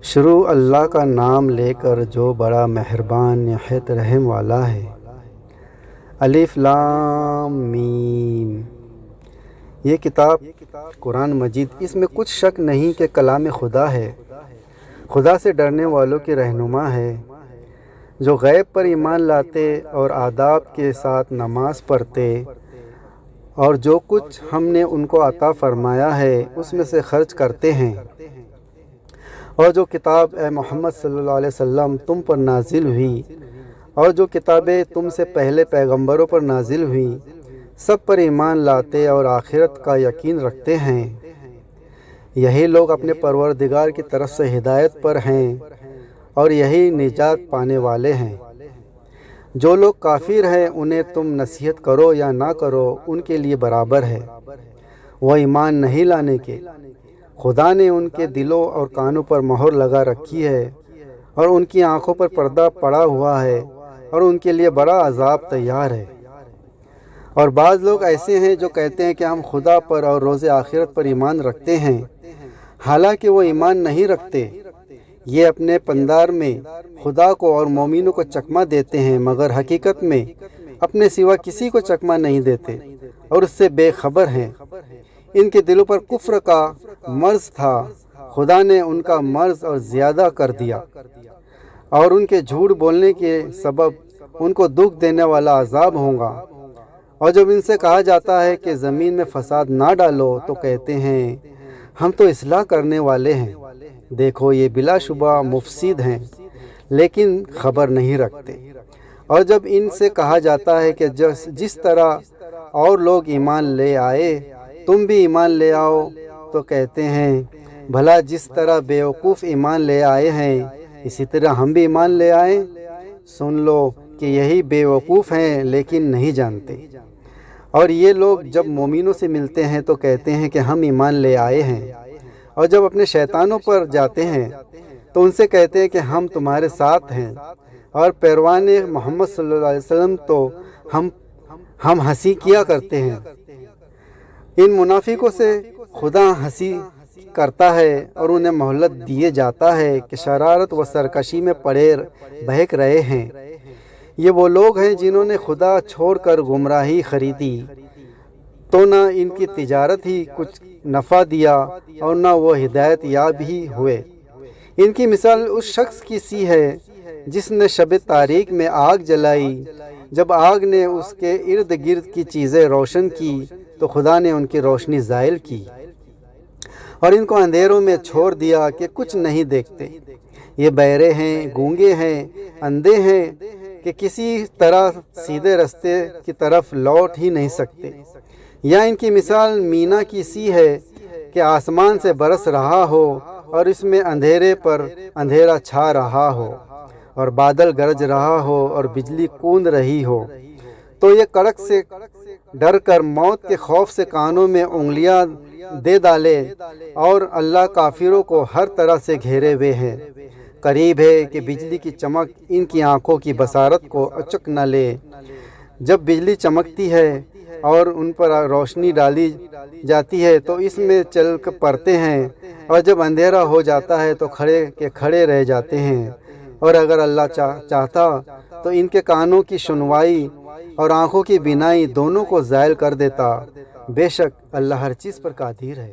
شروع اللہ کا نام لے کر جو بڑا مہربان نہایت رحم والا ہے۔ الف لام میم۔ یہ کتاب قرآن مجید، اس میں کچھ شک نہیں کہ کلام خدا ہے، خدا سے ڈرنے والوں کی رہنما ہے، جو غیب پر ایمان لاتے اور آداب کے ساتھ نماز پڑھتے اور جو کچھ ہم نے ان کو عطا فرمایا ہے اس میں سے خرچ کرتے ہیں، اور جو کتاب اے محمد صلی اللہ علیہ وسلم تم پر نازل ہوئی اور جو کتابیں تم سے پہلے پیغمبروں پر نازل ہوئی، سب پر ایمان لاتے اور آخرت کا یقین رکھتے ہیں۔ یہی لوگ اپنے پروردگار کی طرف سے ہدایت پر ہیں اور یہی نجات پانے والے ہیں۔ جو لوگ کافر ہیں انہیں تم نصیحت کرو یا نہ کرو ان کے لیے برابر ہے، وہ ایمان نہیں لانے کے۔ خدا نے ان کے دلوں اور کانوں پر مہر لگا رکھی ہے اور ان کی آنکھوں پر پردہ پڑا ہوا ہے اور ان کے لیے بڑا عذاب تیار ہے۔ اور بعض لوگ ایسے ہیں جو کہتے ہیں کہ ہم خدا پر اور روز آخرت پر ایمان رکھتے ہیں، حالانکہ وہ ایمان نہیں رکھتے۔ یہ اپنے پندار میں خدا کو اور مومنوں کو چکمہ دیتے ہیں، مگر حقیقت میں اپنے سوا کسی کو چکمہ نہیں دیتے اور اس سے بے خبر ہیں۔ ان کے دلوں پر کفر کا مرض تھا، خدا نے ان کا مرض اور زیادہ کر دیا، اور ان کے جھوٹ بولنے کے سبب ان کو دکھ دینے والا عذاب ہوگا۔ اور جب ان سے کہا جاتا ہے کہ زمین میں فساد نہ ڈالو تو کہتے ہیں ہم تو اصلاح کرنے والے ہیں۔ دیکھو یہ بلا شبہ مفسد ہیں لیکن خبر نہیں رکھتے۔ اور جب ان سے کہا جاتا ہے کہ جس طرح اور لوگ ایمان لے آئے تم بھی ایمان لے آؤ تو کہتے ہیں بھلا جس طرح بیوقوف ایمان لے آئے ہیں اسی طرح ہم بھی ایمان لے آئیں۔ سن لو کہ یہی بیوقوف ہیں لیکن نہیں جانتے۔ اور یہ لوگ جب مومنوں سے ملتے ہیں تو کہتے ہیں کہ ہم ایمان لے آئے ہیں، اور جب اپنے شیطانوں پر جاتے ہیں تو ان سے کہتے ہیں کہ ہم تمہارے ساتھ ہیں، اور پیروان محمد صلی اللہ علیہ وسلم تو ہم ہنسی کیا کرتے ہیں۔ ان منافقوں سے خدا ہنسی کرتا ہے اور انہیں مہلت دیے جاتا ہے کہ شرارت و سرکشی میں پڑے بہک رہے ہیں۔ یہ وہ لوگ ہیں جنہوں نے خدا چھوڑ کر گمراہی خریدی، تو نہ ان کی تجارت ہی کچھ نفع دیا اور نہ وہ ہدایت یاب ہی ہوئے۔ ان کی مثال اس شخص کی سی ہے جس نے شب تاریک میں آگ جلائی، جب آگ نے اس کے ارد گرد کی چیزیں روشن کی تو خدا نے ان کی روشنی زائل کی اور ان کو اندھیروں میں چھوڑ دیا کہ کچھ نہیں دیکھتے۔ یہ بہرے ہیں، گونگے ہیں، اندھے ہیں کہ کسی طرح سیدھے رستے کی طرف لوٹ ہی نہیں سکتے۔ یا ان کی مثال مینا کی سی ہے کہ آسمان سے برس رہا ہو اور اس میں اندھیرے پر اندھیرا چھا رہا ہو اور بادل گرج رہا ہو اور بجلی کوند رہی ہو، تو یہ کڑک سے ڈر کر موت کے خوف سے کانوں میں انگلیاں دے ڈالے، اور اللہ کافروں کو ہر طرح سے گھیرے ہوئے ہے۔ قریب ہے کہ بجلی کی چمک ان کی آنکھوں کی بصارت کو اچک نہ لے۔ جب بجلی چمکتی ہے اور ان پر روشنی ڈالی جاتی ہے تو اس میں چل کر پڑتے ہیں، اور جب اندھیرا ہو جاتا ہے تو کھڑے رہ جاتے ہیں۔ اور اگر اللہ چاہتا تو ان کے کانوں کی سنوائی اور آنکھوں کی بینائی دونوں کو زائل کر دیتا۔ بے شک اللہ ہر چیز پر قادر ہے۔